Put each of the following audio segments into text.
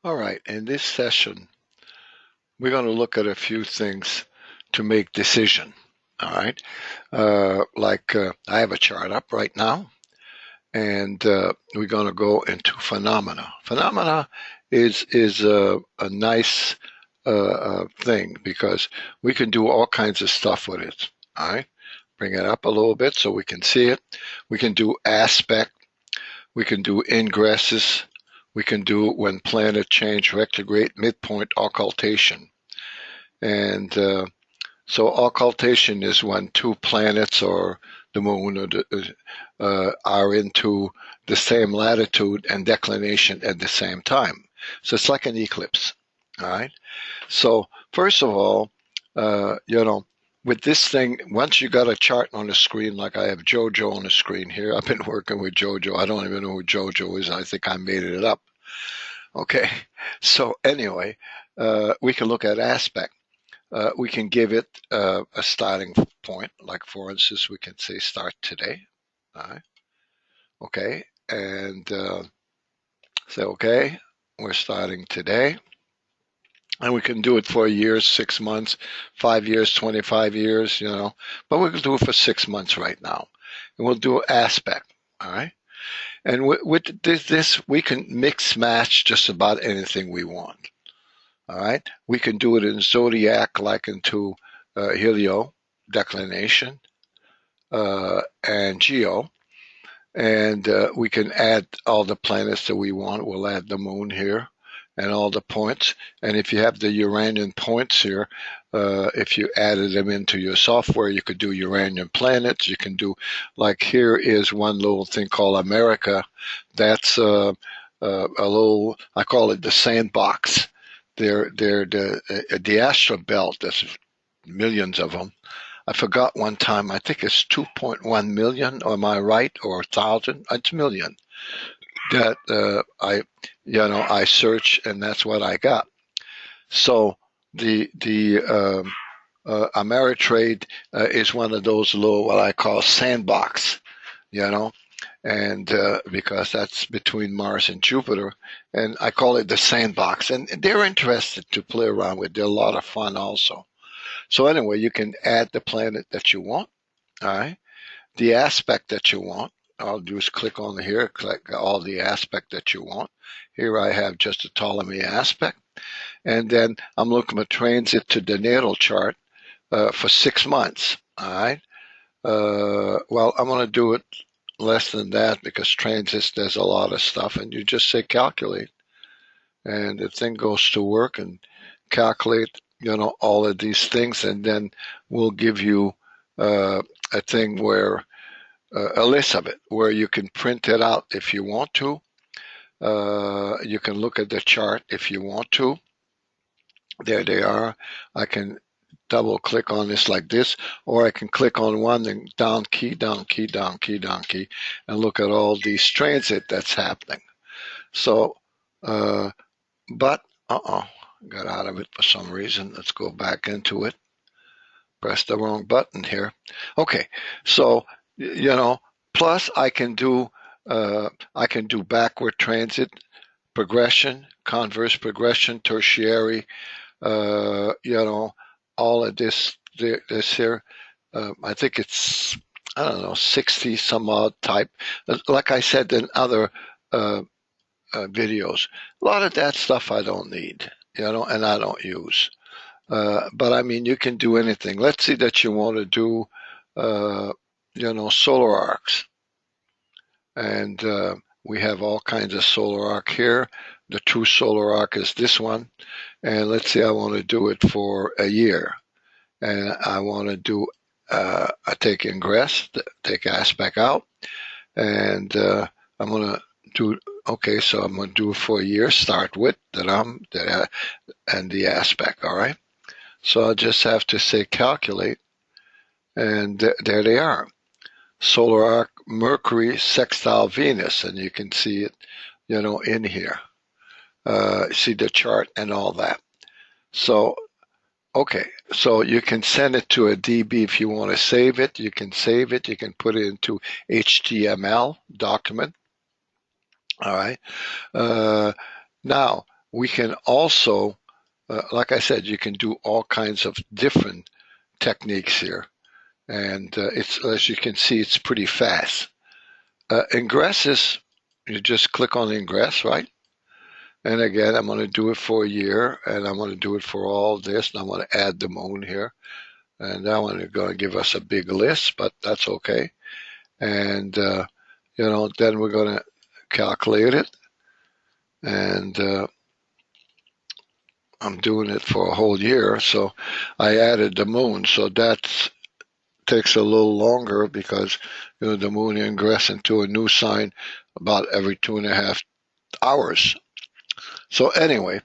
All right, in this session, we're going to look at a few things to make decision. All right, I have a chart up right now, and we're going to go into phenomena. Phenomena is a nice thing because we can do all kinds of stuff with it. All right, bring it up a little bit so we can see it. We can do aspect. We can do ingresses. We can do when planet change, retrograde, midpoint, occultation. And so occultation is when two planets or the moon or are into the same latitude and declination at the same time. So it's like an eclipse. All right. So first of all, with this thing, once you got a chart on the screen, like I have JoJo on the screen here, I've been working with JoJo. I don't even know who JoJo is. I think I made it up. Okay. So anyway, we can look at aspect. We can give it a starting point. Like for instance, we can say start today. All right. Okay. And say, okay, we're starting today. And we can do it for a year, 6 months, 5 years, 25 years, but we can do it for 6 months right now. And we'll do aspect, all right? And with this, we can mix match just about anything we want, all right? We can do it in zodiac, like into helio, declination, and geo. And we can add all the planets that we want. We'll add the moon here and all the points. And if you have the Uranian points here, if you added them into your software, you could do Uranian planets. You can do, like here is one little thing called America. That's a little, I call it the sandbox. They're the astral belt. There's millions of them. I forgot one time, I think it's 2.1 million, or am I right, or 1,000? It's million that I search, and that's what I got. So the Ameritrade is one of those little, what I call sandbox, and because that's between Mars and Jupiter, and I call it the sandbox, and they're interested to play around with. They're a lot of fun also. So anyway, you can add the planet that you want, all right? The aspect that you want. I'll just click on here, click all the aspect that you want. Here I have just a Ptolemy aspect. And then I'm looking at transit to the natal chart for 6 months, all right? Well, I'm going to do it less than that because transits, there's a lot of stuff. And you just say calculate. And the thing goes to work and calculate all of these things, and then we'll give you a thing where a list of it where you can print it out if you want to. You can look at the chart if you want to. There they are. I can double click on this like this, or I can click on one and down key, down key, down key, down key, and look at all these transit that's happening. So, but got out of it for some reason. Let's go back into it. Press the wrong button here. Okay, so plus I can do backward transit, progression, converse progression, tertiary. All of this here. I think it's 60 some odd type. Like I said in other videos, a lot of that stuff I don't need. And I don't use. But I mean, you can do anything. Let's see that you want to do, solar arcs. And we have all kinds of solar arc here. The true solar arc is this one. And let's see, I want to do it for a year. And I want to do, I take Ingress, take aspect out. And I'm going to do, okay, so I'm going to do it for a year, start with and the aspect, all right? So I'll just have to say calculate, and there they are. Solar arc, Mercury, sextile Venus, and you can see it, in here. See the chart and all that. So, okay, so you can send it to a DB if you want to save it. You can save it. You can put it into HTML document. All right. Now, we can also, like I said, you can do all kinds of different techniques here. And it's, as you can see, it's pretty fast. Ingress is, you just click on Ingress, right? And again, I'm going to do it for a year, and I'm going to do it for all this, and I'm going to add the moon here. And that one is going to give us a big list, but that's okay. And, then we're going to calculate it. And I'm doing it for a whole year, so I added the moon. So that takes a little longer because the moon ingress into a new sign about every 2.5 hours. So anyway,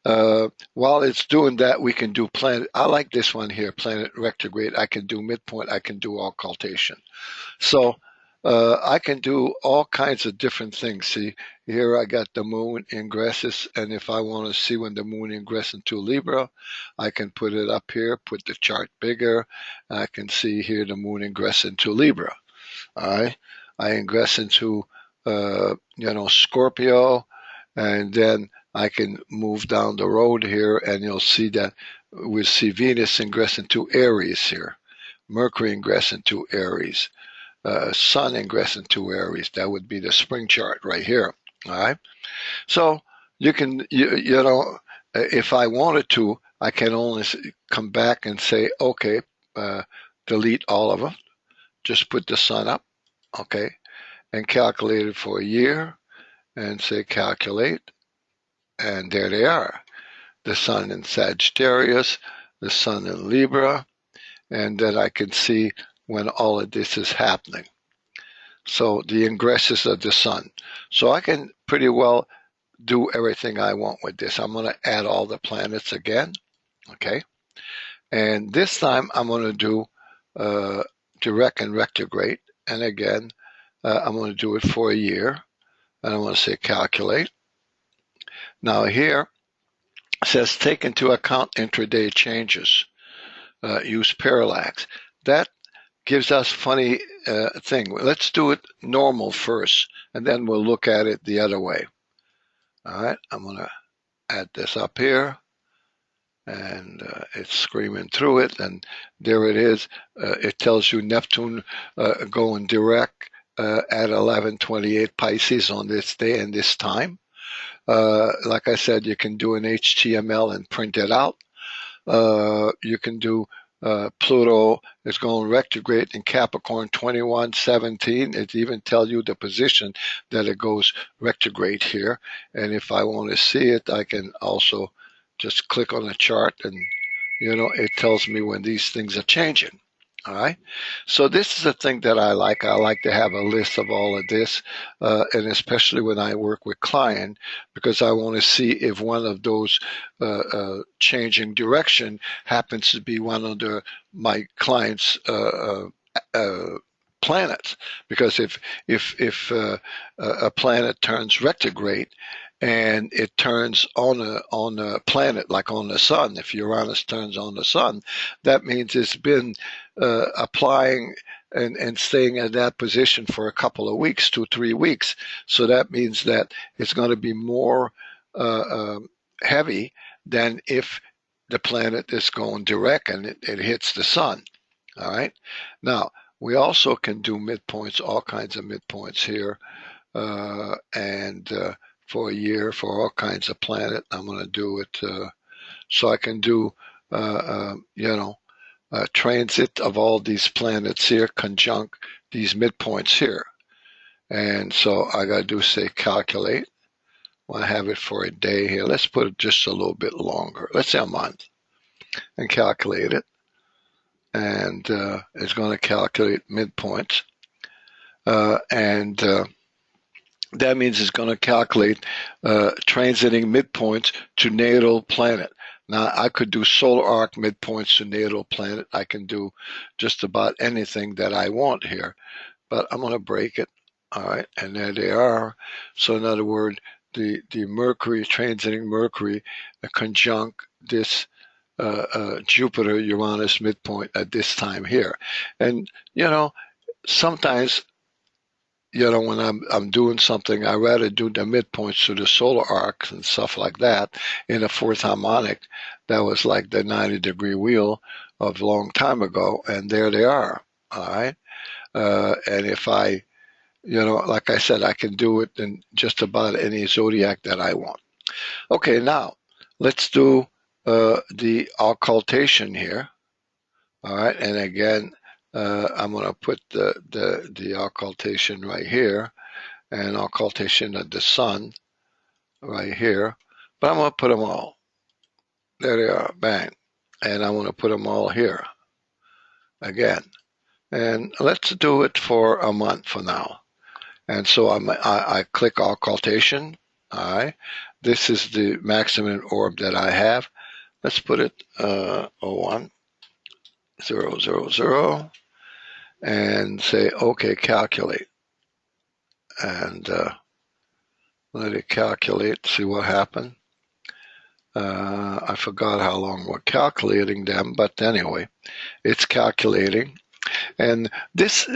while it's doing that, we can do planet. I like this one here, planet retrograde. I can do midpoint. I can do occultation. So I can do all kinds of different things. See, here I got the moon ingresses, and if I want to see when the moon ingress into Libra, I can put it up here, put the chart bigger. I can see here the moon ingress into Libra. All right, I ingress into Scorpio, and then I can move down the road here, and you'll see that we'll see Venus ingress into Aries here, Mercury ingress into Aries, Sun ingress into Aries. That would be the spring chart right here. All right. So you can, if I wanted to, I can only come back and say, okay, delete all of them. Just put the Sun up, okay, and calculate it for a year, and say calculate. And there they are, the Sun in Sagittarius, the Sun in Libra, and then I can see when all of this is happening. So the ingresses of the Sun. So I can pretty well do everything I want with this. I'm going to add all the planets again, okay? And this time I'm going to do direct and retrograde. And again, I'm going to do it for a year. And I'm going to say calculate. Now here it says take into account intraday changes. Use parallax. That gives us funny thing. Let's do it normal first, and then we'll look at it the other way. All right, I'm going to add this up here, and it's screaming through it, and there it is. It tells you Neptune going direct at 11:28 Pisces on this day and this time. Like I said, you can do an HTML and print it out. You can do Pluto is going retrograde in Capricorn 21:17. It even tells you the position that it goes retrograde here. And if I want to see it, I can also just click on the chart, and it tells me when these things are changing. All right. So this is the thing that I like. I like to have a list of all of this, and especially when I work with client, because I want to see if one of those changing direction happens to be one of my clients' planets. Because if a planet turns retrograde, and it turns on a planet like on the Sun, if Uranus turns on the Sun, that means it's been applying and staying in that position for a couple of weeks, 2-3 weeks. So that means that it's going to be more heavy than if the planet is going direct and it hits the Sun. All right. Now, we also can do midpoints, all kinds of midpoints here, and for a year for all kinds of planet. I'm going to do it so I can do, transit of all these planets here, conjunct these midpoints here. And so I got to do, say, calculate. Well, I have it for a day here. Let's put it just a little bit longer. Let's say a month, and calculate it. And it's going to calculate midpoints. And that means it's going to calculate transiting midpoints to natal planet. Now, I could do solar arc midpoints to natal planet. I can do just about anything that I want here, but I'm going to break it. All right, and there they are. So in other words, the Mercury, transiting Mercury, conjunct this Jupiter Uranus midpoint at this time here. And sometimes when I'm doing something, I rather do the midpoints to the solar arcs and stuff like that in a fourth harmonic. That was like the 90-degree wheel of a long time ago, and there they are. All right. And if I, like I said, I can do it in just about any zodiac that I want. Okay, now let's do the occultation here. All right, and again, I'm going to put the occultation right here, and occultation of the sun right here. But I'm going to put them all. There they are, bang. And I'm going to put them all here again. And let's do it for a month for now. And so I click occultation. All right. This is the maximum orb that I have. Let's put it 01 000 and say okay, calculate, and let it calculate. See what happened. I forgot how long we're calculating them, but anyway, it's calculating. And this,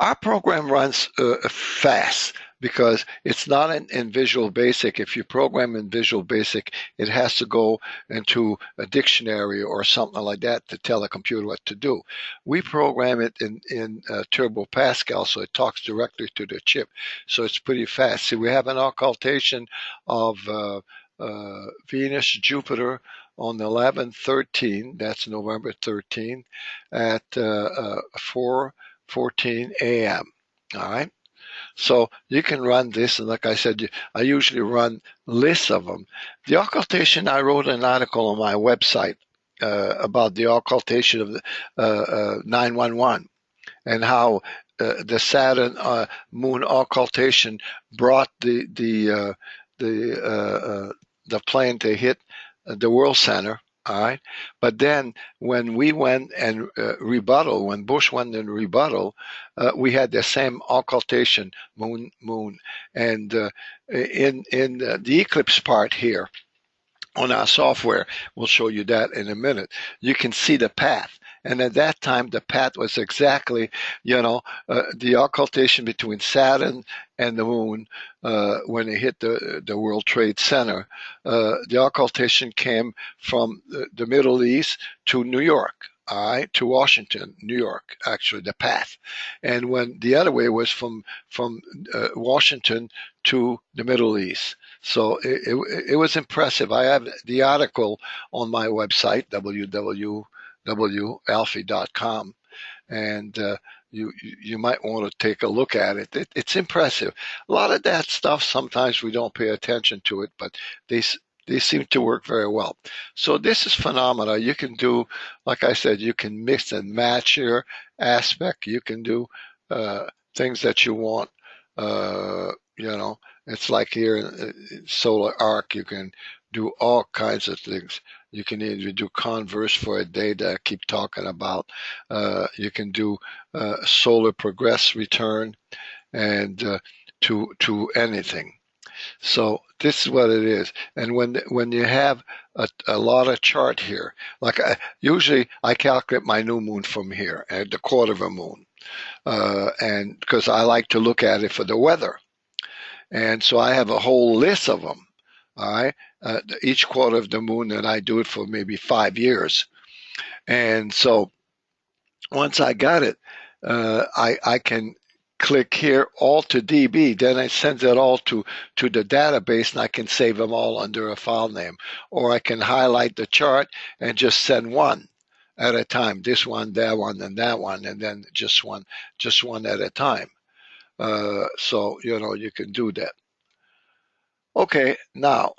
our program runs fast because it's not in Visual Basic. If you program in Visual Basic, it has to go into a dictionary or something like that to tell a computer what to do. We program it in Turbo Pascal, so it talks directly to the chip. So it's pretty fast. See, we have an occultation of Venus, Jupiter on 11/13, that's November 13, at 4:14 a.m. All right. So you can run this, and like I said, I usually run lists of them. The occultation, I wrote an article on my website about the occultation of the 911 and how the Saturn Moon occultation brought the plane to hit the World Center. All right. But then when we went and rebuttal, when Bush went and rebuttal, we had the same occultation, moon. And in the eclipse part here on our software, we'll show you that in a minute, you can see the path. And at that time, the path was exactly, the occultation between Saturn and the moon when it hit the World Trade Center. The occultation came from the Middle East to New York. All right, to Washington, New York, actually, the path. And when the other way was from Washington to the Middle East. So it was impressive. I have the article on my website, www.alfie.com, and you might want to take a look at it. It's impressive. A lot of that stuff, sometimes we don't pay attention to it, but they seem to work very well. So this is phenomena. You can do, like I said, you can mix and match your aspect. You can do things that you want. It's like here in Solar Arc, you can do all kinds of things. You can either do converse for a day that I keep talking about. You can do solar progress return and to anything. So this is what it is. And when you have a lot of chart here, like usually I calculate my new moon from here at the quarter of a moon, and because I like to look at it for the weather. And so I have a whole list of them. All right. Each quarter of the moon, and I do it for maybe 5 years. And so once I got it, I can click here, all to DB, then it sends it all to the database, and I can save them all under a file name. Or I can highlight the chart and just send one at a time, this one, that one, and that one, and then just one at a time. So, you can do that. Okay, now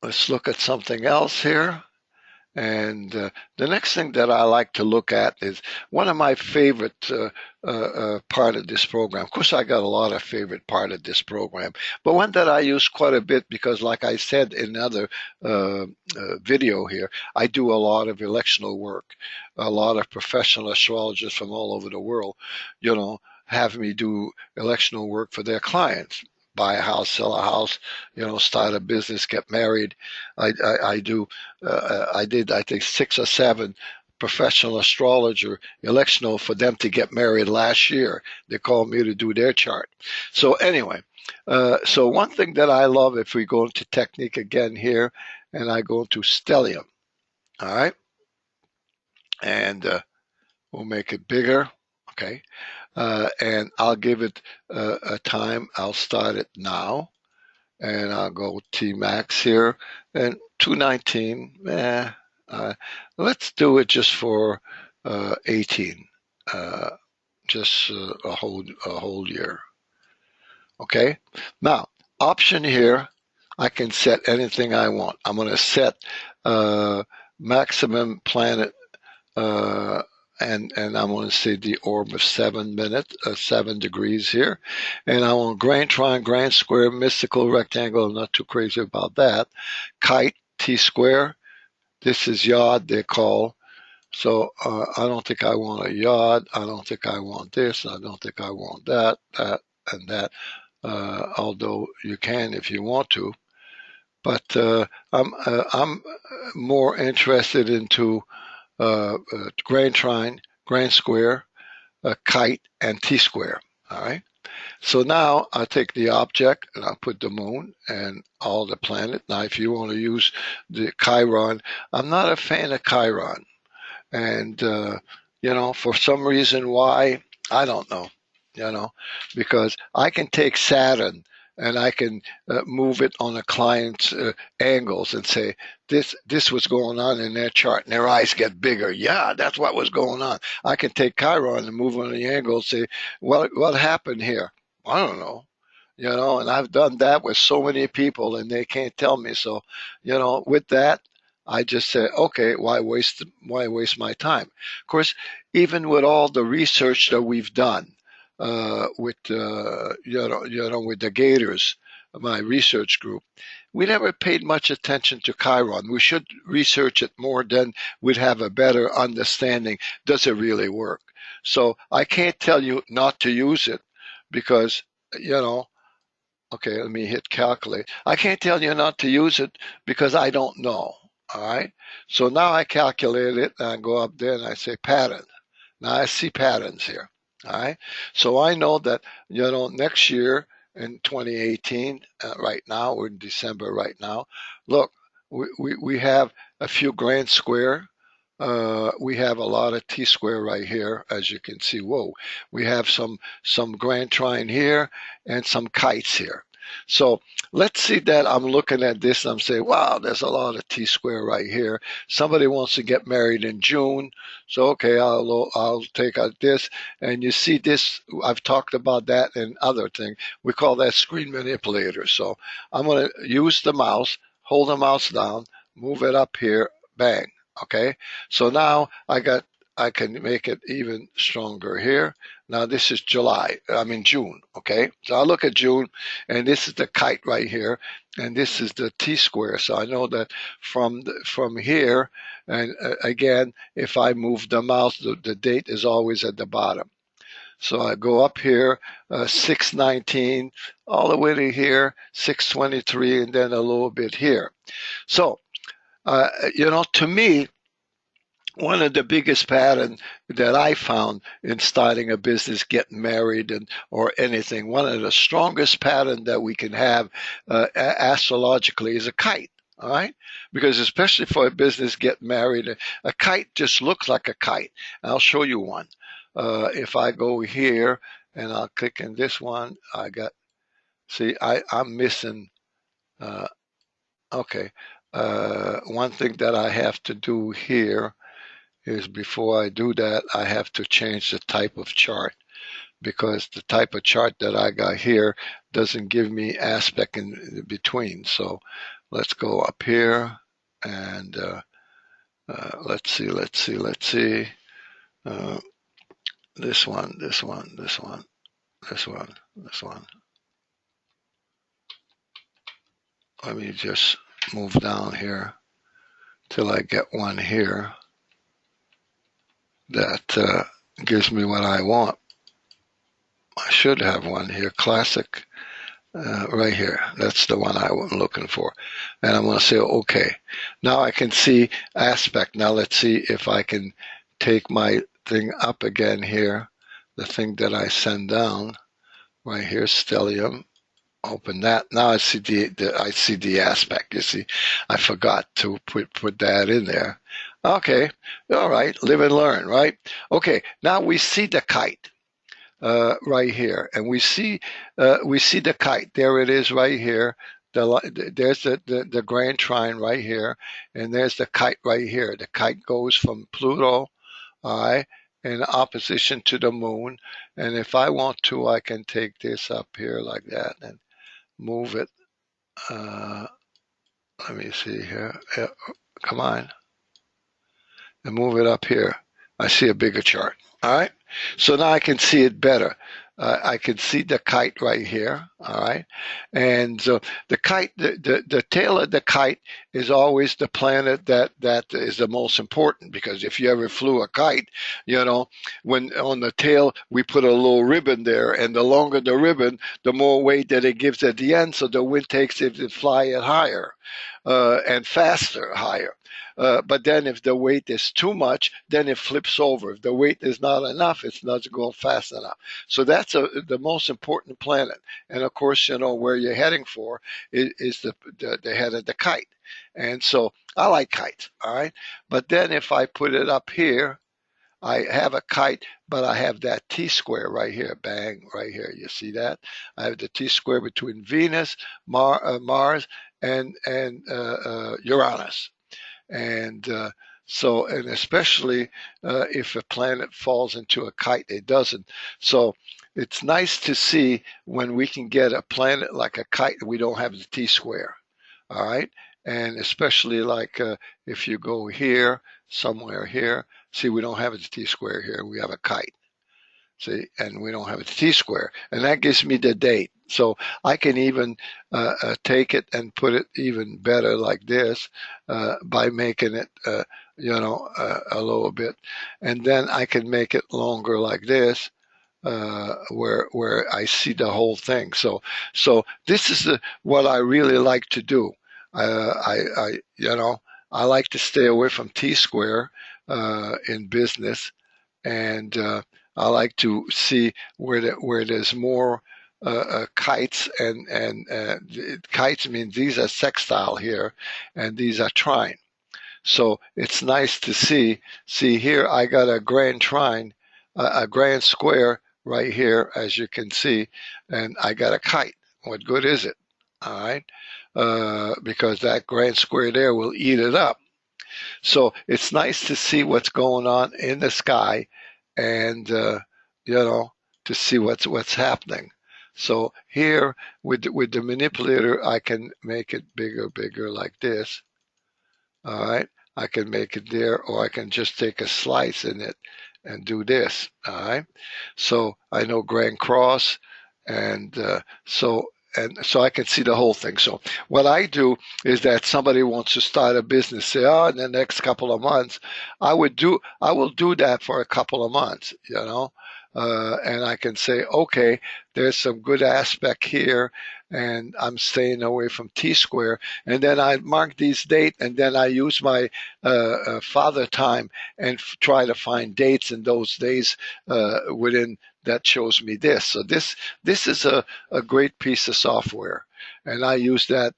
let's look at something else here. And the next thing that I like to look at is one of my favorite part of this program. Of course, I got a lot of favorite part of this program, but one that I use quite a bit because, like I said in another video here, I do a lot of electional work. A lot of professional astrologers from all over the world, have me do electional work for their clients. Buy a house, sell a house, start a business, get married. I did, I think, 6 or 7 professional astrologer, electional, for them to get married last year. They called me to do their chart. So anyway, so one thing that I love, if we go into technique again here, and I go into Stellium, all right, and we'll make it bigger, okay, and I'll give it a time. I'll start it now, and I'll go T max here, and 219. Let's do it just for 18, just a whole year. Okay. Now, option here, I can set anything I want. I'm going to set maximum planet, and I'm going to say the orb of 7 minutes, 7 degrees here, and I want grand triangle, grand square, mystical rectangle. I'm not too crazy about that. Kite, T square. This is yod, they call. So I don't think I want a yod. I don't think I want this. I don't think I want that, and that. Although you can if you want to, but I'm more interested into grand trine, grand square, kite, and T square. All right. So now I take the object and I put the moon and all the planet. Now, if you want to use the Chiron, I'm not a fan of Chiron, and for some reason why, I don't know. Because I can take Saturn and I can move it on a client's angles and say, this was going on in their chart, and their eyes get bigger. Yeah, that's what was going on. I can take Chiron and move on the angle and say, what happened here? I don't know. And I've done that with so many people, and they can't tell me. So, with that, I just say, okay, why waste my time? Of course, even with all the research that we've done, with with the Gators, my research group, we never paid much attention to Chiron. We should research it more, then we'd have a better understanding. Does it really work? So I can't tell you not to use it because, okay, let me hit calculate. I can't tell you not to use it because I don't know. All right. So now I calculate it and I go up there and I say pattern. Now I see patterns here. All right. So I know that, next year in 2018, right now, we're in December right now. Look, we have a few grand square. We have a lot of T square right here, as you can see. Whoa, we have some grand trine here and some kites here. So let's see that I'm looking at this and I'm saying, wow, there's a lot of T square right here. Somebody wants to get married in June. So, okay, I'll take out this. And you see this, I've talked about that and other thing. We call that screen manipulator. So I'm going to use the mouse, hold the mouse down, move it up here, bang. Okay. So now I can make it even stronger here. Now this is June. Okay. So I look at June, and this is the kite right here, and this is the T square. So I know that from here, and again, if I move the mouse, the date is always at the bottom. So I go up here, 619, all the way to here, 623, and then a little bit here. So, to me, one of the biggest patterns that I found in starting a business, getting married, or anything, one of the strongest patterns that we can have astrologically is a kite. All right, because especially for a business getting married, a kite just looks like a kite. I'll show you one. If I go here and I'll click in this one, I'm missing. Okay, one thing that I have to do here is, before I do that, I have to change the type of chart, because the type of chart that I got here doesn't give me aspect in between. So let's go up here and let's see. This one. Let me just move down here till I get one here that gives me what I want. I should have one here, classic. right here. That's the one I'm looking for. And I'm going to say, okay. Now I can see aspect. Now let's see if I can take my thing up again here. The thing that I send down right here, Stellium. Open that. Now I see the aspect. You see, I forgot to put that in there. Okay. All right. Live and learn, right? Okay. Now we see the kite. Right here, and we see the kite. There it is, right here. There's the grand trine right here, and there's the kite right here. The kite goes from Pluto, all right, in opposition to the moon. And if I want to, I can take this up here like that and move it. Let me see here. Yeah, come on, and move it up here. I see a bigger chart. All right. So now I can see it better. I can see the kite right here. All right. And so the kite, the tail of the kite is always the planet that is the most important, because if you ever flew a kite, when on the tail, we put a little ribbon there, and the longer the ribbon, the more weight that it gives at the end. So the wind takes it to fly it higher, and faster, higher. But then if the weight is too much, then it flips over. If the weight is not enough, it's not going fast enough. So that's the most important planet. And of course, where you're heading for is the head of the kite. And so I like kites, all right? But then if I put it up here, I have a kite, but I have that T-square right here, bang, right here. You see that? I have the T-square between Venus, Mars, and Uranus. And and especially if a planet falls into a kite, it doesn't. So it's nice to see when we can get a planet like a kite, we don't have the T-square, all right? And especially like if you go here, somewhere here, see, we don't have a T-square here, we have a kite. See, and we don't have a T-square, and that gives me the date. So I can even take it and put it even better like this by making it, a little bit, and then I can make it longer like this, where I see the whole thing. So this is what I really like to do. I like to stay away from T-square in business, and I like to see where there's more kites, and kites mean these are sextile here, and these are trine. So it's nice to see. See here, I got a grand trine, a grand square right here, as you can see, and I got a kite. What good is it? All right, because that grand square there will eat it up. So it's nice to see what's going on in the sky, and to see what's happening. So here with the manipulator, I can make it bigger like this. All right, I can make it there, or I can just take a slice in it and do this. All right, so I know Grand Cross, and so I can see the whole thing. So what I do is that somebody wants to start a business, say, oh, in the next couple of months, I will do that for a couple of months, and I can say, okay, there's some good aspect here, and I'm staying away from T-square, and then I mark these dates, and then I use my father time and try to find dates in those days within that shows me this. So this is a great piece of software, and I use that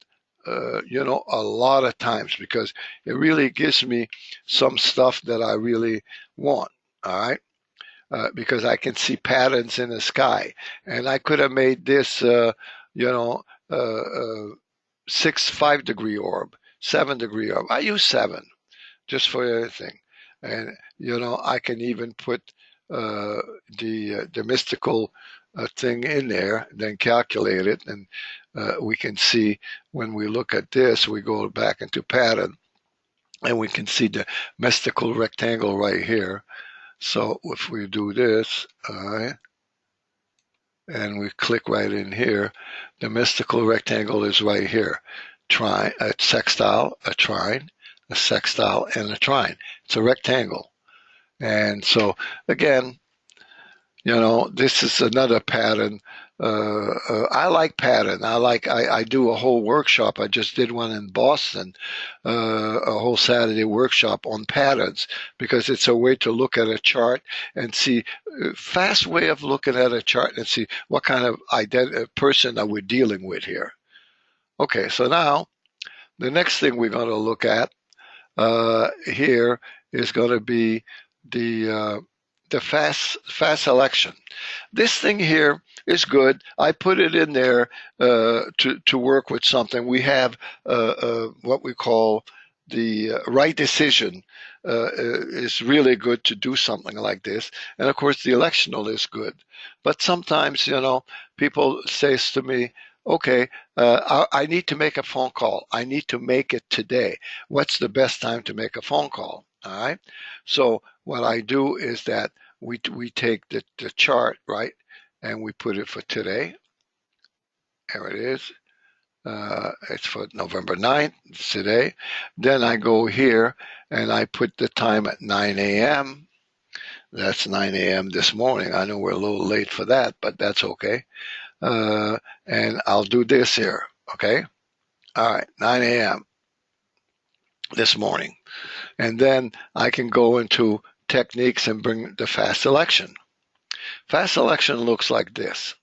a lot of times, because it really gives me some stuff that I really want. All right. Because I can see patterns in the sky, and I could have made this, 5-degree orb, 7-degree orb. I use 7 just for anything, and I can even put the mystical thing in there, then calculate it, and we can see when we look at this, we go back into pattern, and we can see the mystical rectangle right here. So if we do this, all right, and we click right in here, the mystical rectangle is right here. A sextile, a trine, a sextile, and a trine. It's a rectangle. And so again, this is another pattern I like pattern. I do a whole workshop. I just did one in Boston, a whole Saturday workshop on patterns because it's a way to look at a chart and see fast way of looking at a chart and see what kind of person are we dealing with here. Okay, so now the next thing we're going to look at here is going to be the fast selection. This thing here is good. I put it in there to work with something. We have what we call the right decision is really good to do something like this. And of course, the electional is good. But sometimes, people say to me, okay, I need to make a phone call. I need to make it today. What's the best time to make a phone call? All right. So what I do is that we take the chart, right, and we put it for today. There it is. It's for November 9th, it's today. Then I go here and I put the time at 9 a.m. That's 9 a.m. this morning. I know we're a little late for that, but that's okay. And I'll do this here, okay? All right, 9 a.m. this morning. And then I can go into techniques and bring the fast selection. Fast selection looks like this,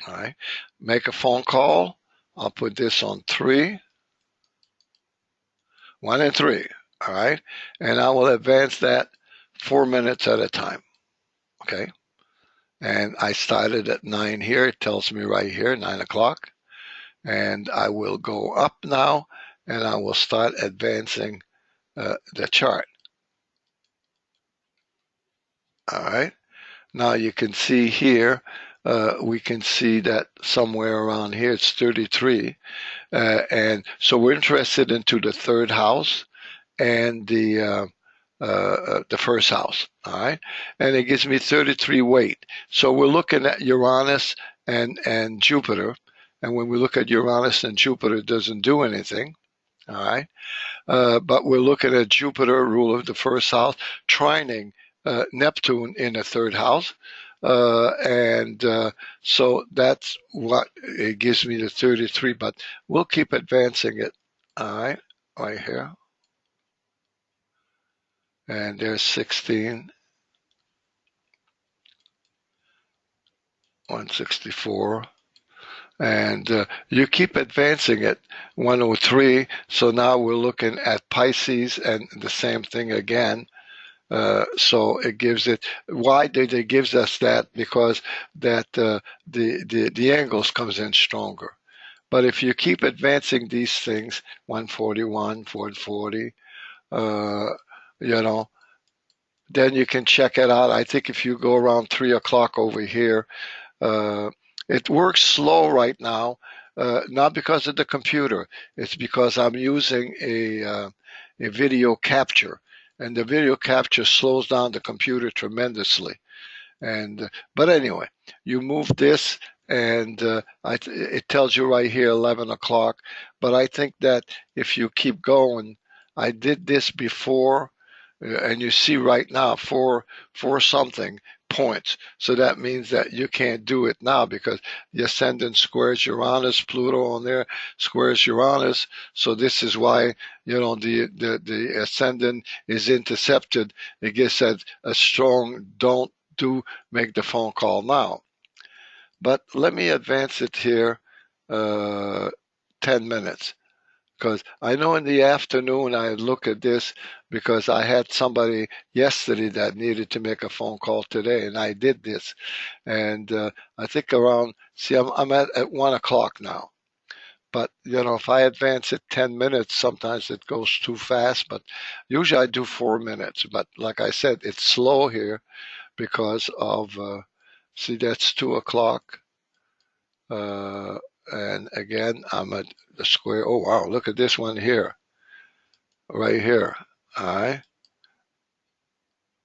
all right? Make a phone call. I'll put this on 3, 1 and 3, all right? And I will advance that 4 minutes at a time, okay? And I started at 9 here. It tells me right here, 9 o'clock. And I will go up now, and I will start advancing the chart. All right. Now you can see here, we can see that somewhere around here it's 33. And so we're interested into the third house and the first house. All right. And it gives me 33 weight. So we're looking at Uranus and Jupiter. And when we look at Uranus and Jupiter, it doesn't do anything. All right. But we're looking at Jupiter, ruler of the first house, trining Neptune in the third house. So that's what it gives me the 33, but we'll keep advancing it. All right. Right here. And there's 16. 164. And you keep advancing it, 103. So now we're looking at Pisces and the same thing again. So it gives it. Why did it gives us that? Because that the angles comes in stronger. But if you keep advancing these things, 141, 440, then you can check it out. I think if you go around 3 o'clock over here, it works slow right now, not because of the computer. It's because I'm using a video capture, and the video capture slows down the computer tremendously. But anyway, you move this, and it tells you right here 11 o'clock. But I think that if you keep going, I did this before, and you see right now four something points. So that means that you can't do it now because the ascendant squares Uranus, Pluto on there squares Uranus. So this is why, the ascendant is intercepted. It gets a strong don't make the phone call now. But let me advance it here 10 minutes. Because I know in the afternoon I look at this because I had somebody yesterday that needed to make a phone call today, and I did this. And I think around, I'm at 1 o'clock now. But, if I advance it 10 minutes, sometimes it goes too fast. But usually I do 4 minutes. But like I said, it's slow here because of, that's 2 o'clock. And again, I'm at the square. Oh, wow, look at this one here. Right here. All right.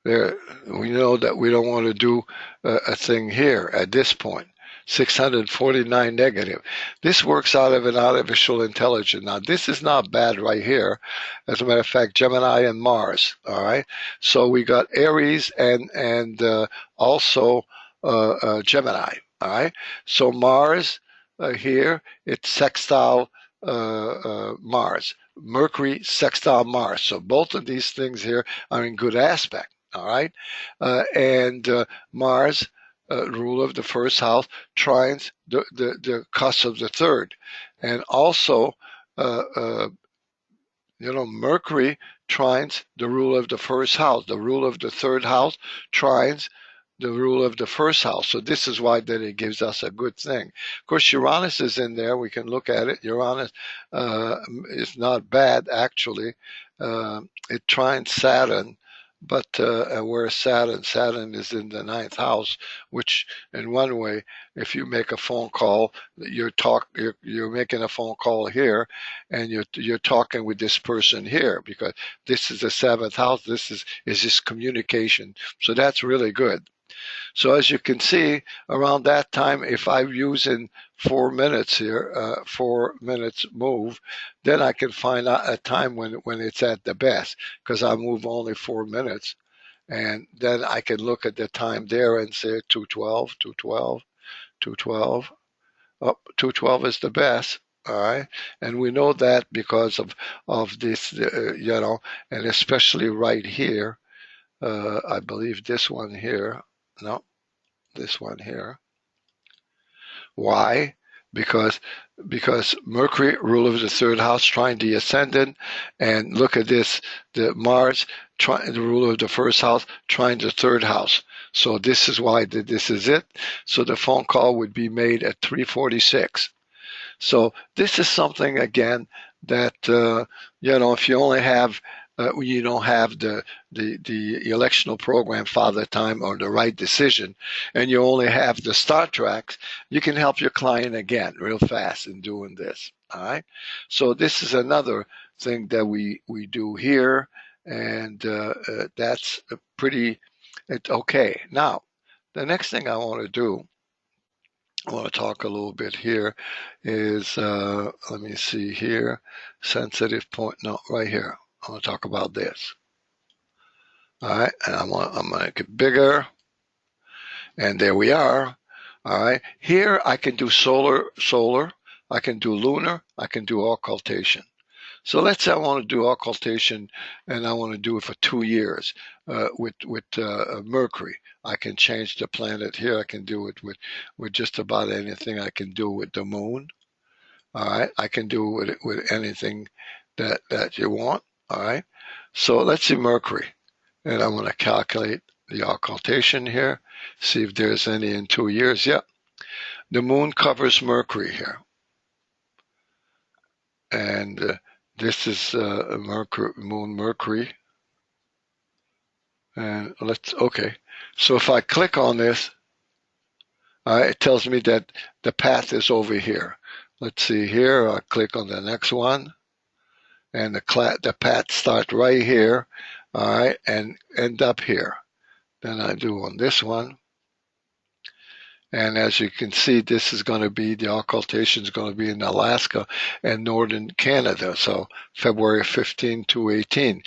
There, we know that we don't want to do a thing here at this point. 649 negative. This works out of an artificial intelligence. Now, this is not bad right here. As a matter of fact, Gemini and Mars. All right. So we got Aries and also Gemini. All right. So Mars here, it's sextile Mars. Mercury sextile Mars. So both of these things here are in good aspect. All right. And Mars, rule of the first house, trines the cusp of the third. And also, uh, uh, Mercury trines the rule of the first house. The rule of the third house trines the rule of the first house. So this is why that it gives us a good thing. Of course, Uranus is in there. We can look at it. Uranus is not bad, actually. It trines Saturn, but where's Saturn? Saturn is in the ninth house, which in one way, if you make a phone call, you're making a phone call here, and you're talking with this person here, because this is the seventh house. This is just communication. So that's really good. So as you can see, around that time, if I'm using 4 minutes here, 4 minutes move, then I can find out a time when it's at the best, because I move only 4 minutes. And then I can look at the time there and say 212, 212, 212. Oh, 212 is the best. All right. And we know that because of this, and especially right here. I believe this one here. No, this one here. Why? Because Mercury, ruler of the third house, trying the ascendant, and look at this, the Mars, the ruler of the first house, trying the third house. So this is why this is it. So the phone call would be made at 3:46. So this is something again that if you only have you don't have the electional program Father Time or the right decision, and you only have the star tracks, you can help your client again real fast in doing this. All right. So this is another thing that we do here, and that's pretty okay. Now, the next thing I want to do, I want to talk a little bit here is, let me see here, sensitive point, no, right here. I want to talk about this. All right, and I'm going to make it bigger, and there we are. All right, here I can do solar, I can do lunar, I can do occultation. So let's say I want to do occultation, and I want to do it for 2 years with Mercury. I can change the planet here. I can do it with just about anything. I can do it with the moon. All right. I can do it with anything that you want. All right. So let's see Mercury, and I'm going to calculate the occultation here. See if there's any in 2 years. Yep. The moon covers Mercury here, and this is moon Mercury. And okay. So if I click on this, it tells me that the path is over here. Let's see here. I click on the next one, and the path starts right here, all right, and end up here. Then I do on this one. And as you can see, this is going to be, the occultation is going to be in Alaska and northern Canada. So February 15 to 18.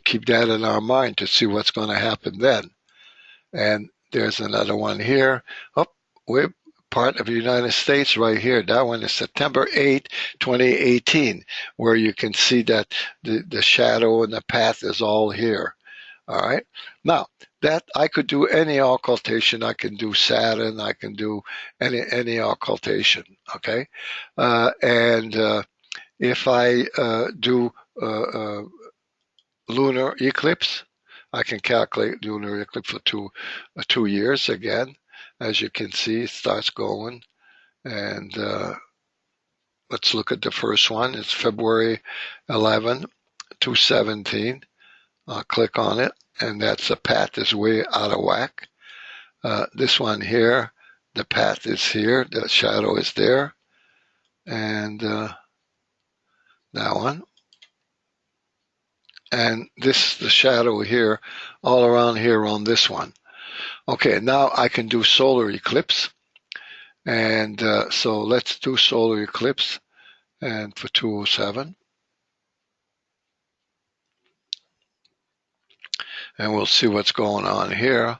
Keep that in our mind to see what's going to happen then. And there's another one here. Oh, we're part of the United States right here. That one is September 8, 2018, where you can see that the shadow and the path is all here. All right. Now, that I could do any occultation. I can do Saturn. I can do any occultation. Okay. And if I do lunar eclipse, I can calculate lunar eclipse for 2 years again. As you can see, it starts going. And let's look at the first one. It's February 11 to 17. I'll click on it, and that's the path is way out of whack. This one here, the path is here. The shadow is there. And that one. And this is the shadow here, all around here on this one. Okay, now I can do solar eclipse. And so let's do solar eclipse, and for 207. And we'll see what's going on here.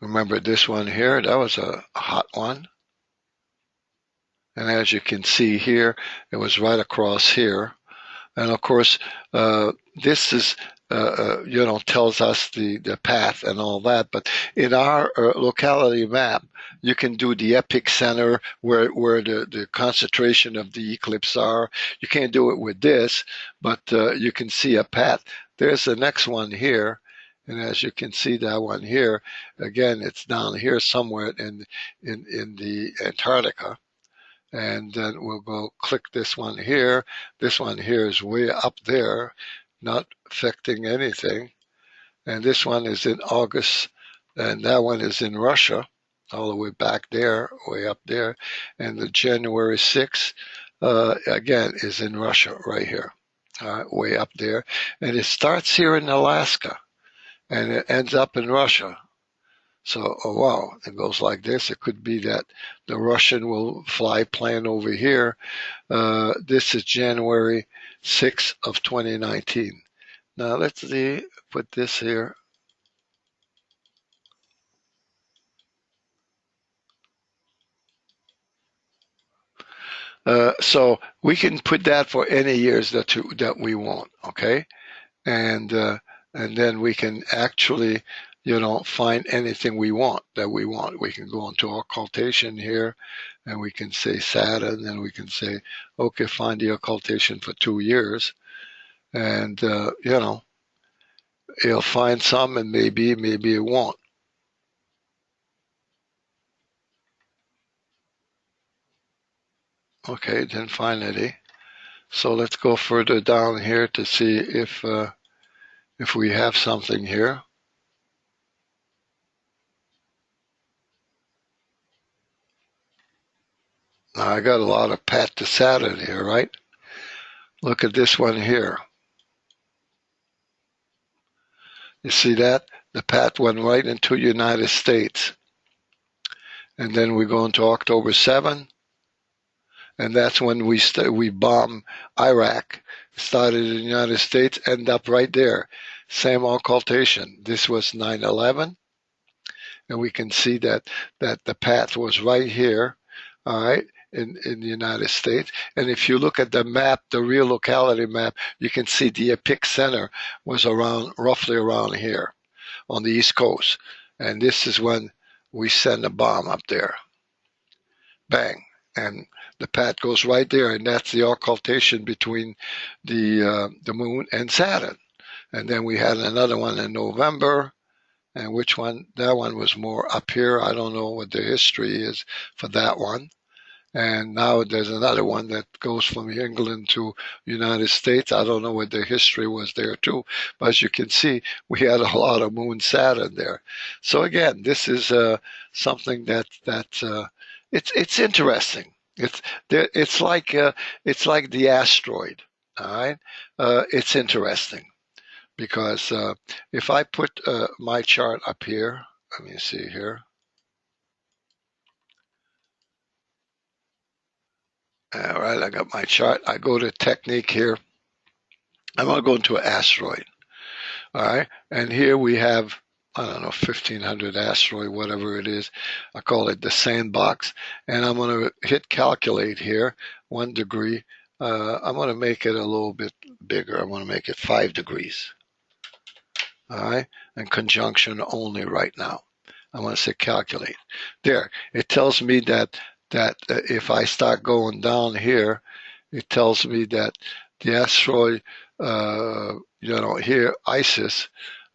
Remember this one here, that was a hot one. And as you can see here, it was right across here. And of course, this is, tells us the path and all that. But in our locality map, you can do the epic center where the concentration of the eclipse are. You can't do it with this, but you can see a path. There's the next one here. And as you can see, that one here, again, it's down here somewhere in the Antarctica. And then we'll go click this one here. This one here is way up there, not affecting anything. And this one is in August, and that one is in Russia, all the way back there, way up there. And the January 6th, again, is in Russia right here, way up there. And it starts here in Alaska, and it ends up in Russia. So, oh wow, it goes like this. It could be that the Russian will fly plane over here. This is January 6th of 2019. Now let's see, put this here. So we can put that for any years that we want, okay? And then we can actually find anything we want that we want. We can go into occultation here, and we can say Saturn, and we can say, okay, find the occultation for 2 years, and it'll find some, and maybe it won't. Okay, didn't find any. So let's go further down here to see if we have something here. Now I got a lot of path to Saturn here, right? Look at this one here. You see that? The path went right into United States. And then we go into October 7, and that's when we bomb Iraq. Started in the United States, end up right there. Same occultation. This was 9/11, and we can see that the path was right here, all right, in the United States. And if you look at the map, the real locality map, you can see the epic center was roughly around here on the East Coast. And this is when we send a bomb up there. Bang. And the path goes right there, and that's the occultation between the moon and Saturn. And then we had another one in November. And which one? That one was more up here. I don't know what the history is for that one. And now there's another one that goes from England to United States. I don't know what the history was there too. But as you can see, we had a lot of moon Saturn there. So again, this is something that's it's interesting. It's like the asteroid. All right, it's interesting because if I put my chart up here, let me see here. All right, I got my chart. I go to technique here. I'm going to go into an asteroid. All right, and here we have, I don't know, 1500 asteroid, whatever it is. I call it the sandbox. And I'm going to hit calculate here, 1 degree. I'm going to make it a little bit bigger. I'm going to make it 5 degrees. All right, and conjunction only right now. I want to say calculate. There, it tells me that if I start going down here, it tells me that the asteroid, here, Isis,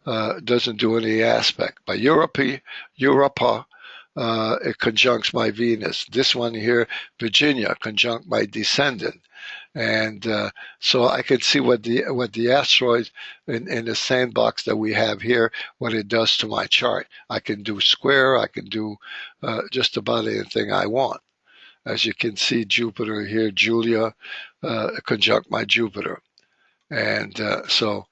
doesn't do any aspect. But Europa, it conjuncts my Venus. This one here, Virginia, conjunct my descendant. And so I can see what the asteroid in the sandbox that we have here, what it does to my chart. I can do square. I can do just about anything I want. As you can see, Jupiter here, Julia, conjunct my Jupiter. And so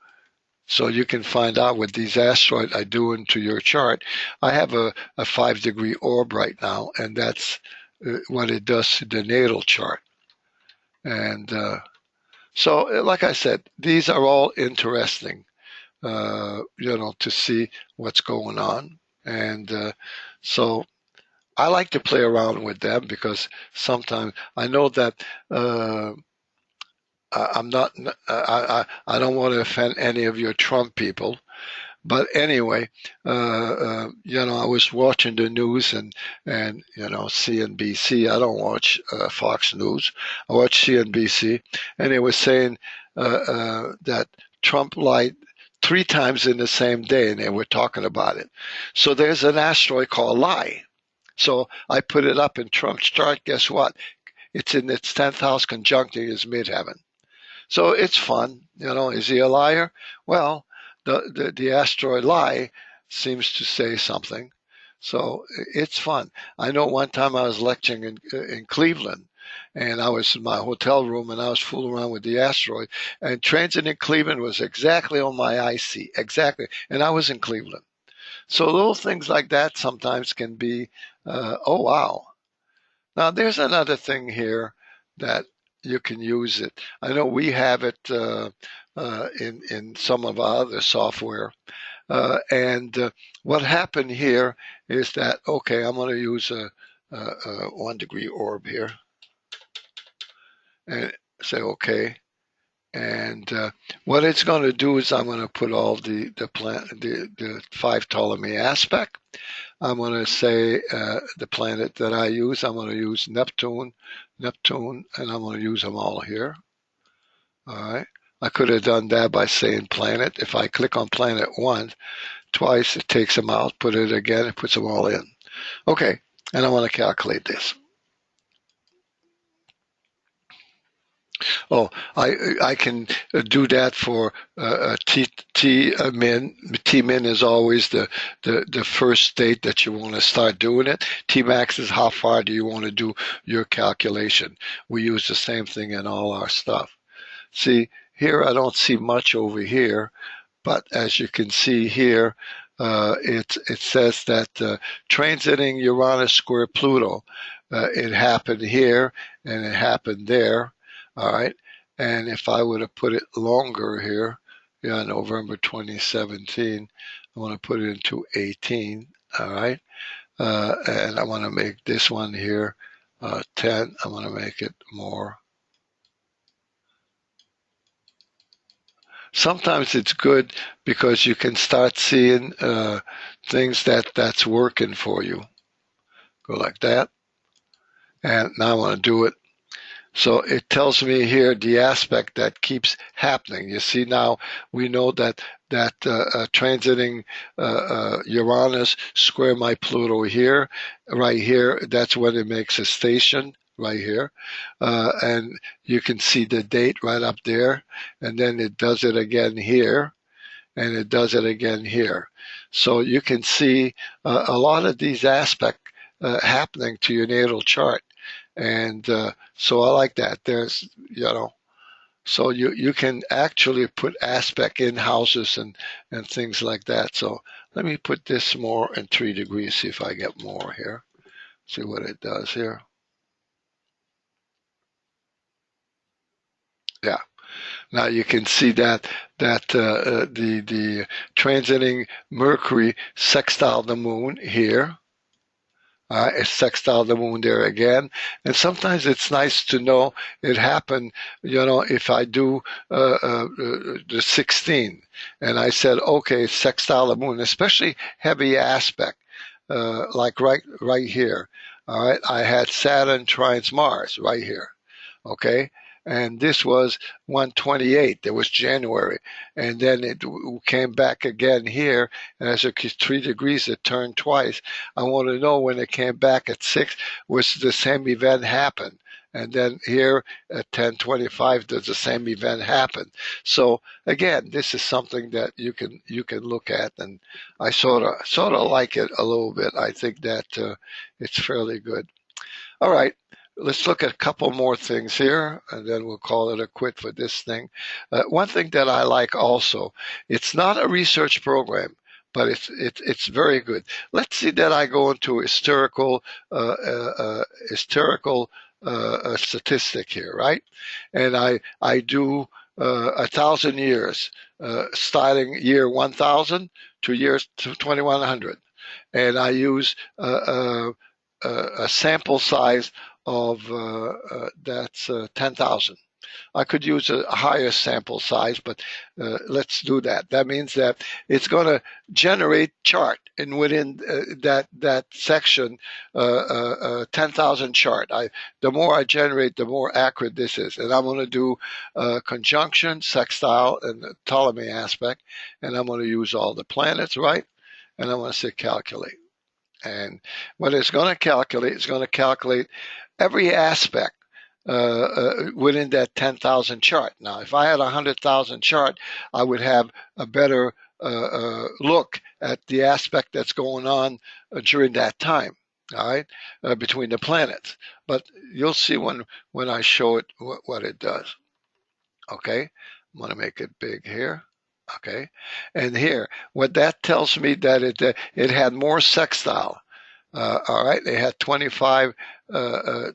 you can find out what these asteroids are doing to your chart. I have a 5 degree orb right now, and that's what it does to the natal chart. And so, like I said, these are all interesting, to see what's going on. And so I like to play around with them because sometimes I know that I'm not. I don't want to offend any of your Trump people. But anyway, I was watching the news and CNBC. I don't watch Fox News. I watch CNBC, and it was saying that Trump lied 3 times in the same day, and they were talking about it. So there's an asteroid called Lie. So I put it up in Trump's chart. Guess what? It's in its 10th house conjuncting his midheaven. So it's fun. Is he a liar? Well, the asteroid Lie seems to say something. So it's fun. I know one time I was lecturing in Cleveland, and I was in my hotel room and I was fooling around with the asteroid, and transit in Cleveland was exactly on my IC, exactly, and I was in Cleveland. So little things like that sometimes can be, oh wow. Now there's another thing here that you can use it. I know we have it in some of our other software. And what happened here is that, okay, I'm going to use a 1 degree orb here and say okay. And what it's going to do is I'm going to put all the 5 Ptolemy aspect. I'm going to say the planet that I use. I'm going to use Neptune, and I'm going to use them all here. All right. I could have done that by saying planet. If I click on planet once, twice, it takes them out. Put it again, it puts them all in. Okay. And I want to calculate this. Oh, I can do that for T min. T min is always the first state that you want to start doing it. T max is how far do you want to do your calculation. We use the same thing in all our stuff. See, here I don't see much over here, but as you can see here, it says that transiting Uranus square Pluto, it happened here and it happened there. All right. And if I were to put it longer here, yeah, November 2017, I want to put it into 18. All right. And I want to make this one here 10. I want to make it more. Sometimes it's good because you can start seeing things that's working for you. Go like that. And now I want to do it. So it tells me here the aspect that keeps happening. You see now we know that transiting Uranus square my Pluto here, right here, that's when it makes a station right here. And you can see the date right up there. And then it does it again here. And it does it again here. So you can see a lot of these aspects happening to your natal chart. And so I like that. There's, so you can actually put aspect in houses and things like that. So let me put this more in 3 degrees, see if I get more here. See what it does here. Yeah. Now you can see that the transiting Mercury sextile the moon here. It's sextile the moon there again. And sometimes it's nice to know it happened, if I do the 16 and I said, okay, sextile the moon, especially heavy aspect, like right here. All right. I had Saturn trines Mars right here. Okay. And this was 128. It was January. And then it came back again here. And as it was 3 degrees, it turned twice. I want to know when it came back at 6, was the same event happen? And then here at 10:25, does the same event happen? So again, this is something that you can look at, and I sort of like it a little bit. I think that it's fairly good. All right. Let's look at a couple more things here, and then we'll call it a quit for this thing. One thing that I like also, it's not a research program, but it's very good. Let's see that I go into hysterical statistic here, right? And I do 1,000 years, starting year 1,000 to years 2100, and I use a sample size of that's 10,000. I could use a higher sample size, but let's do that. That means that it's going to generate chart, and within that section, 10,000 chart. The more I generate, the more accurate this is. And I'm going to do conjunction, sextile, and the Ptolemy aspect, and I'm going to use all the planets, right? And I'm going to say calculate. And what it's going to calculate every aspect within that 10,000 chart. Now, if I had 100,000 chart, I would have a better look at the aspect that's going on during that time, all right, between the planets. But you'll see when I show it what it does. Okay, I'm going to make it big here. Okay, and here, what that tells me that it had more sextile. All right, they had 25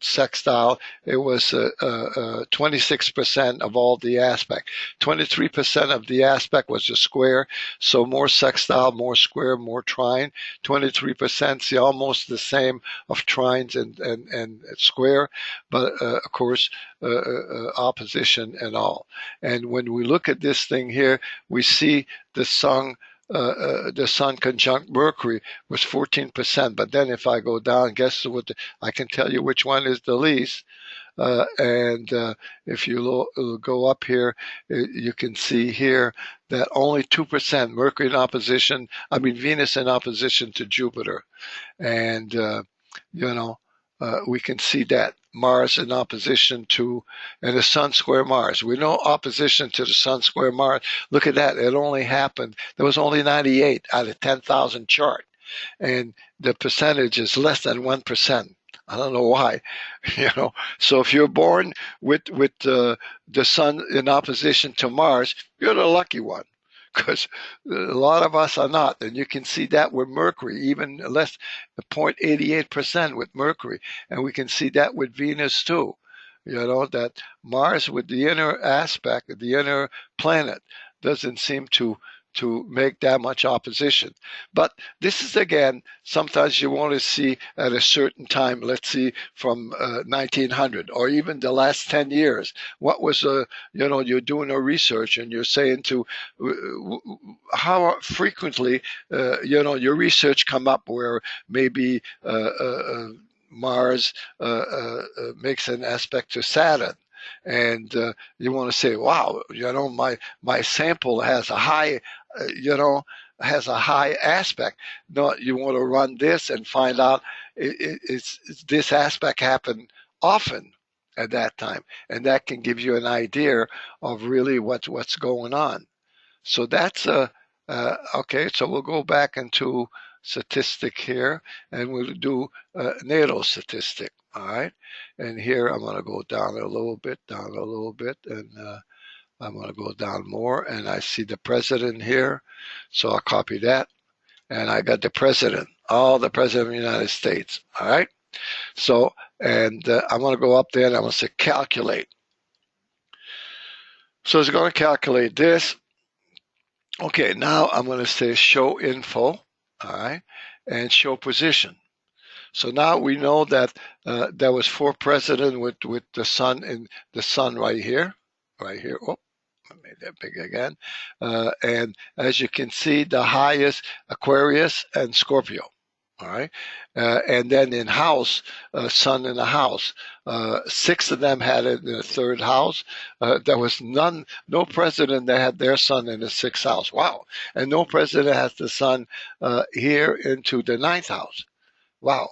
sextile. It was 26% of all the aspect. 23% of the aspect was a square, so more sextile, more square, more trine. 23%, see, almost the same of trines and square, but of course, opposition and all. And when we look at this thing here, we see the sun conjunct Mercury was 14%. But then if I go down, guess what? I can tell you which one is the least. And if you go up here, you can see here that only 2% Mercury in opposition, Venus in opposition to Jupiter. And, we can see that. Mars in opposition to, and the Sun square Mars. We know opposition to the Sun square Mars. Look at that. It only happened. There was only 98 out of 10,000 chart. And the percentage is less than 1%. I don't know why, So if you're born with the Sun in opposition to Mars, you're the lucky one, because a lot of us are not. And you can see that with Mercury, even less, 0.88% with Mercury. And we can see that with Venus too. That Mars with the inner aspect, the inner planet, doesn't seem to make that much opposition. But this is, again, sometimes you want to see at a certain time, let's see from 1900 or even the last 10 years, what was, you're doing a research and you're saying to how frequently, your research come up where maybe Mars makes an aspect to Saturn. And you want to say, wow, my sample has a high, has a high aspect. No, you want to run this and find out it's this aspect happened often at that time, and that can give you an idea of really what's going on. So that's okay. So we'll go back into statistic here, and we'll do natal statistic. All right, and here I'm going to go down a little bit, and I'm going to go down more, and I see the president here, so I'll copy that, and I got the president, the president of the United States. All right, so, and I'm going to go up there, and I'm going to say calculate. So it's going to calculate this. Okay, now I'm going to say show info, all right, and show position. So now we know that there was 4 presidents with the sun and the sun right here. Oh, I made that big again. And as you can see, the highest Aquarius and Scorpio. All right, and then in house, sun in the house. 6 of them had it in the 3rd house. There was no president that had their sun in the 6th house. Wow, and no president has the sun here into the 9th house. Wow.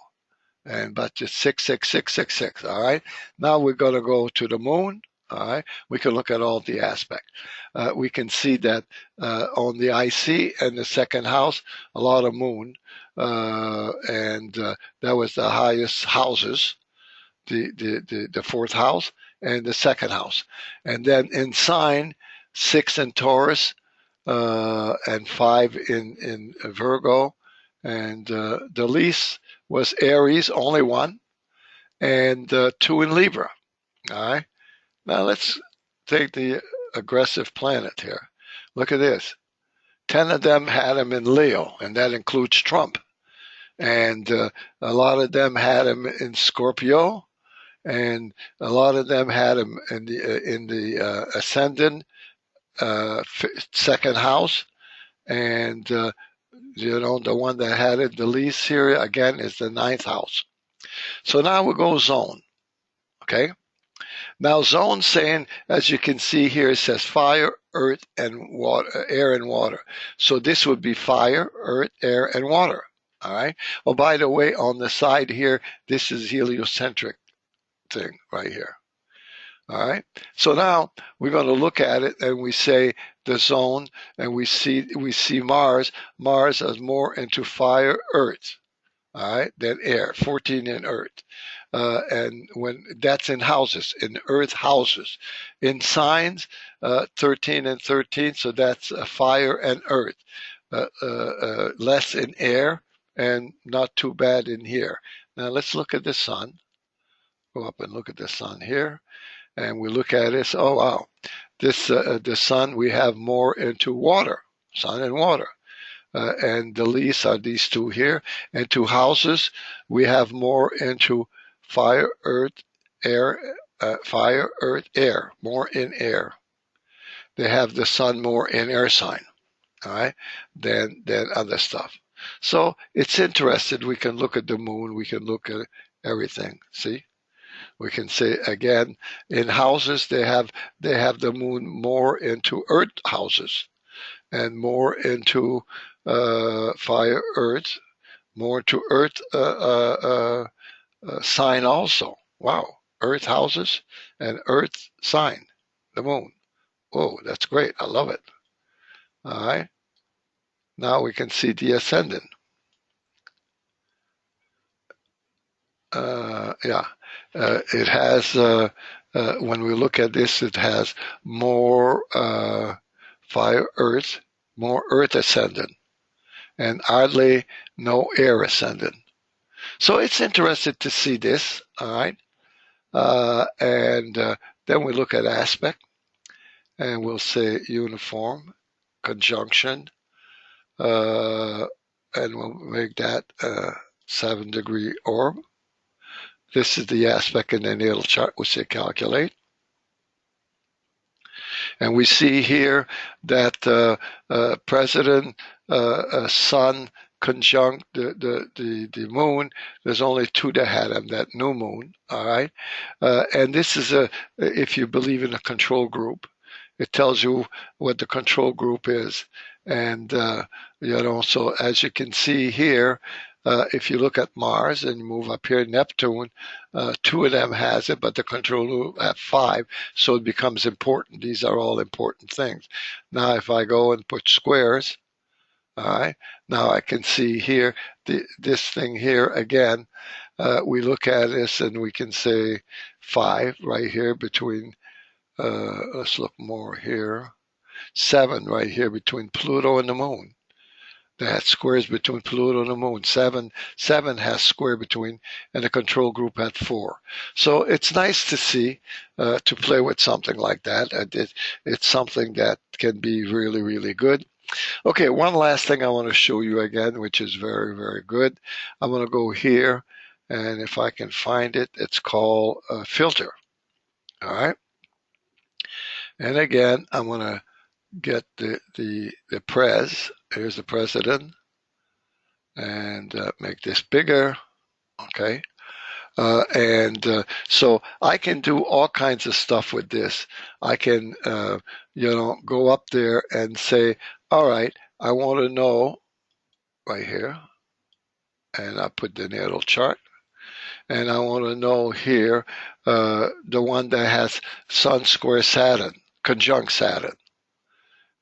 But just 66666. All right. Now we're going to go to the moon. All right. We can look at all the aspects. We can see that on the IC and the 2nd house, a lot of moon, and that was the highest houses, the 4th house and the 2nd house, and then in sign 6 in Taurus, and 5 in Virgo, and the least was Aries, only 1, and 2 in Libra. All right. Now let's take the aggressive planet here. Look at this. 10 of them had him in Leo, and that includes Trump. And a lot of them had him in Scorpio, and a lot of them had him in the ascendant, second house, and the one that had it the least here again is the ninth house. So now we go zone. Okay. Now zone saying, as you can see here, it says fire, earth, and water, air and water. So this would be fire, earth, air, and water. All right. Oh, by the way, on the side here, this is heliocentric thing right here. All right. So now we're going to look at it, and we say the zone, and we see Mars. Mars is more into fire, earth. All right, than air. 14 in earth. And when that's in houses, in earth houses. In signs, 13 and 13, so that's fire and earth. Less in air and not too bad in here. Now let's look at the sun. Go up and look at the sun here. And we look at this. Oh, wow. This, the sun, we have more into water, sun and water. And the least are these two here. And two houses, we have more into fire, earth, air, fire, earth, air, more in air. They have the sun more in air sign, all right, than other stuff. So it's interesting. We can look at the moon. We can look at everything. See, we can say again in houses they have the moon more into earth houses, and more into fire, earth, more to earth sign also. Wow, earth houses and earth sign, the moon. Oh, that's great. I love it. All right. Now we can see the ascendant. Yeah, it has, when we look at this, it has more fire, earth, more earth ascendant, and hardly no air ascendant. So it's interesting to see this, all right? And then we look at aspect, and we'll say uniform, conjunction, and we'll make that 7-degree orb. This is the aspect in the natal chart. We say calculate. And we see here that President Sun conjunct the moon. There's only two that had them, that new moon, all right? And this is if you believe in a control group, it tells you what the control group is. And, so as you can see here, if you look at Mars and move up here, Neptune, two of them has it, but the control group have 5, so it becomes important. These are all important things. Now, if I go and put squares, all right, now I can see here, this thing here again, we look at this and we can say 5 right here between, let's look more here, 7 right here between Pluto and the moon. They had squares between Pluto and the moon. 7 has square between, and the control group had 4. So it's nice to see, to play with something like that. It's something that can be really, really good. Okay, one last thing I want to show you again, which is very, very good. I'm going to go here, and if I can find it, it's called filter. All right. And again, I'm going to get the pres. Here's the president, and make this bigger. Okay. So I can do all kinds of stuff with this. I can, go up there and say, all right, I want to know right here, and I put the natal chart, and I want to know here, the one that has Sun square Saturn, conjunct Saturn.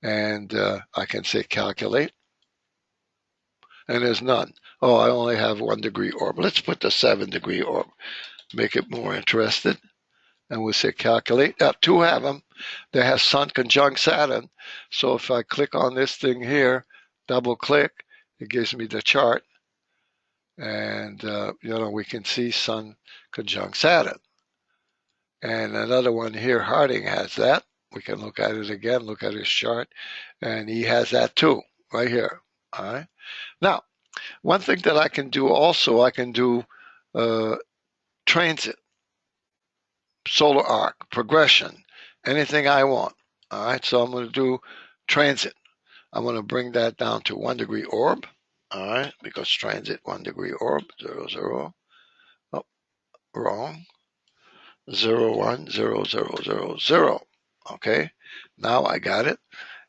And I can say calculate, and there's none. Oh, I only have 1-degree orb. Let's put the 7-degree orb, make it more interested. And we'll say calculate. 2 have them. They have Sun conjunct Saturn. So if I click on this thing here, double click, it gives me the chart. And, we can see Sun conjunct Saturn. And another one here, Harding has that. We can look at it again, look at his chart, and he has that too, right here. All right. Now, One thing that I can do also, I can do transit, solar arc, progression, anything I want. All right, so I'm going to do transit. I'm going to bring that down to 1 degree orb. All right, because transit 1 degree orb, 0, 0. Oh, wrong. 0, 1, 0, 0, 0, 0. Okay, now I got it.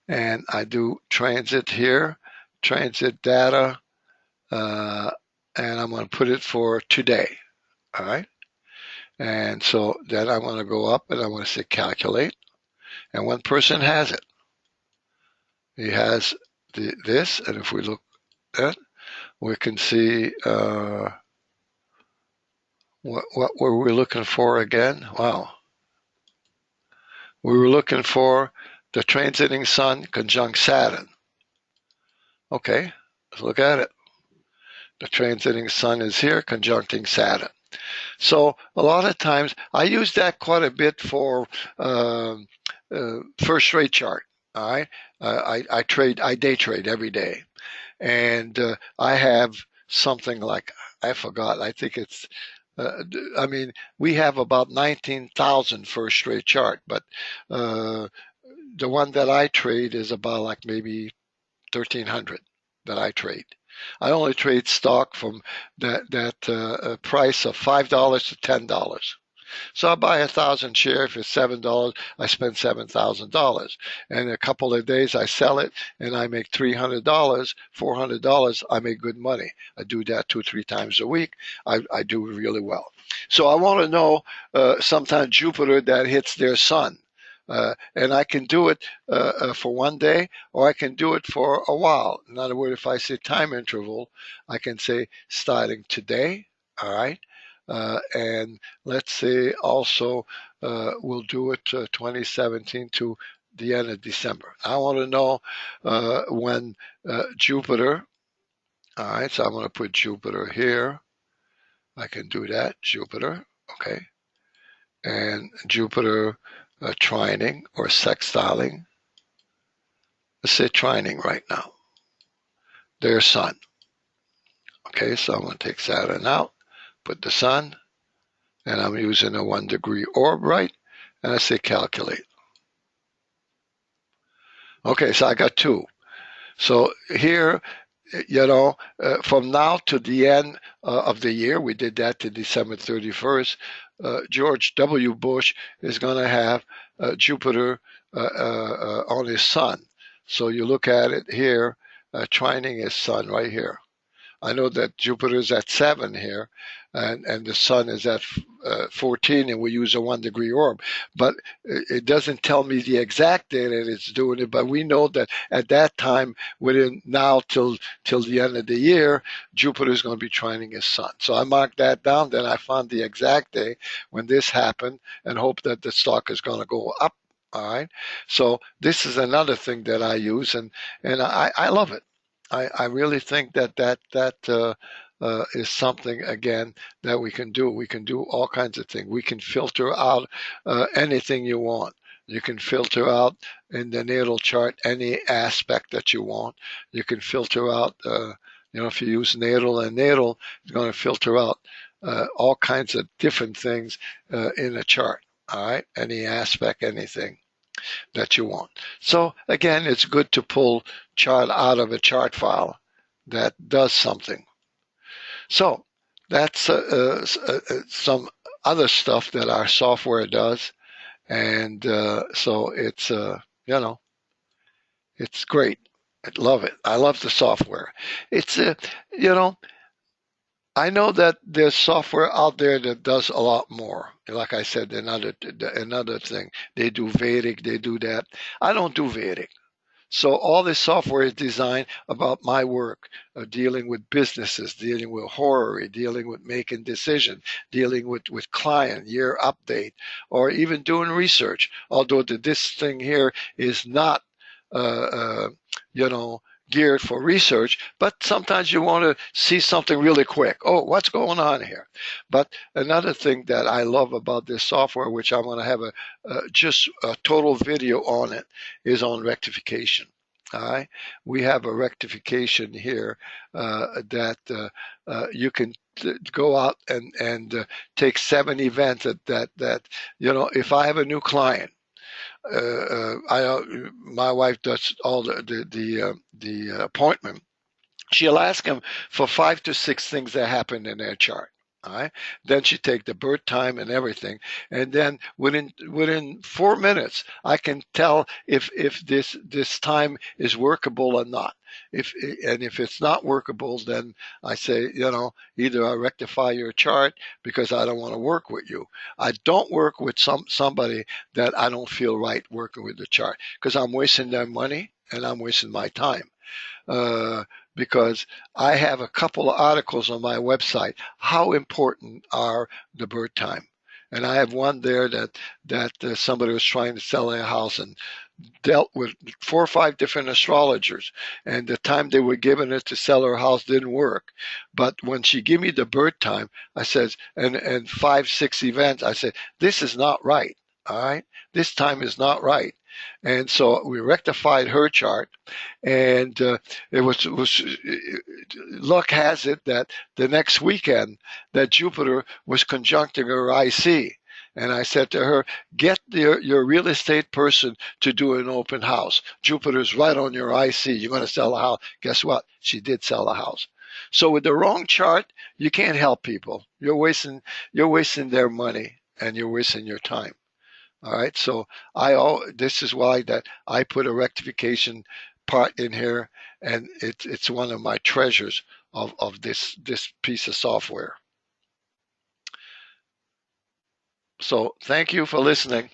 And I do transit here, transit data, and I'm going to put it for today. All right. And so then I'm going to go up and I'm going to say calculate. And one person has it. He has this. And if we look at, we can see what were we looking for again? Wow. We were looking for the transiting sun conjunct Saturn. Okay, let's look at it. The transiting sun is here conjuncting Saturn. So a lot of times I use that quite a bit for first rate chart. All right, I day trade every day, and I have something like, I forgot. I think it's. I mean, we have about 19,000 first rate chart, but the one that I trade is about like maybe 1,300 that I trade. I only trade stock from that price of $5 to $10. So I buy 1,000 shares for $7. I spend $7,000, and in a couple of days I sell it, and I make $300, $400. I make good money. I do that 2-3 times a week. I do really well. So I want to know sometimes Jupiter that hits their sun. And I can do it for 1 day, or I can do it for a while. In other words, if I say time interval, I can say starting today, all right? And let's say also we'll do it 2017 to the end of December. I want to know when Jupiter, all right, so I'm going to put Jupiter here. I can do that, Jupiter, okay. And Jupiter trining or sextiling. Let's say trining right now. Their sun. Okay, so I'm going to take Saturn out, put the sun, and I'm using a 1 degree orb, right? And I say calculate. Okay, so I got 2. So here, from now to the end of the year, we did that to December 31st, George W. Bush is going to have Jupiter on his sun. So you look at it here, trining his sun right here. I know that Jupiter is at 7 here, and the sun is at 14, and we use a 1 degree orb. But it doesn't tell me the exact day that it's doing it, but we know that at that time, within now till the end of the year, Jupiter is going to be trining his sun. So I marked that down, then I found the exact day when this happened, and hope that the stock is going to go up. All right. So this is another thing that I use, and I love it. I really think that is something, again, that we can do. We can do all kinds of things. We can filter out anything you want. You can filter out in the natal chart any aspect that you want. You can filter out, if you use natal and natal, it's going to filter out all kinds of different things in a chart. All right, any aspect, anything that you want. So again, it's good to pull chart out of a chart file that does something. So that's some other stuff that our software does, and so it's it's great. I love it. I love the software. It's I know that there's software out there that does a lot more. Like I said, another thing. They do Vedic, they do that. I don't do Vedic. So all this software is designed about my work, dealing with businesses, dealing with horary, dealing with making decisions, dealing with client, year update, or even doing research. Although this thing here is not, geared for research, but sometimes you want to see something really quick. Oh, what's going on here? But another thing that I love about this software, which I'm going to have just a total video on it, is on rectification. All right, we have a rectification here that you can go out and take 7 events that if I have a new client, my wife does all the appointment. She'll ask him for 5 to 6 things that happen in their chart. All right. Then she take the birth time and everything, and then within 4 minutes, I can tell if this time is workable or not. If it's not workable, then I say, either I rectify your chart because I don't want to work with you. I don't work with somebody that I don't feel right working with the chart because I'm wasting their money and I'm wasting my time. Because I have a couple of articles on my website. How important are the birth time? And I have one there that somebody was trying to sell their house and dealt with 4 or 5 different astrologers, and the time they were giving it to sell her house didn't work. But when she gave me the birth time, I said, and 5, 6 events, I said, this is not right. All right, this time is not right. And so we rectified her chart, and it was luck has it that the next weekend that Jupiter was conjuncting her IC. And I said to her, get your real estate person to do an open house. Jupiter's right on your IC. You're going to sell a house. Guess what? She did sell a house. So with the wrong chart, you can't help people. You're wasting their money and you're wasting your time. All right. So this is why that I put a rectification part in here, and it's one of my treasures of this piece of software. So thank you for listening.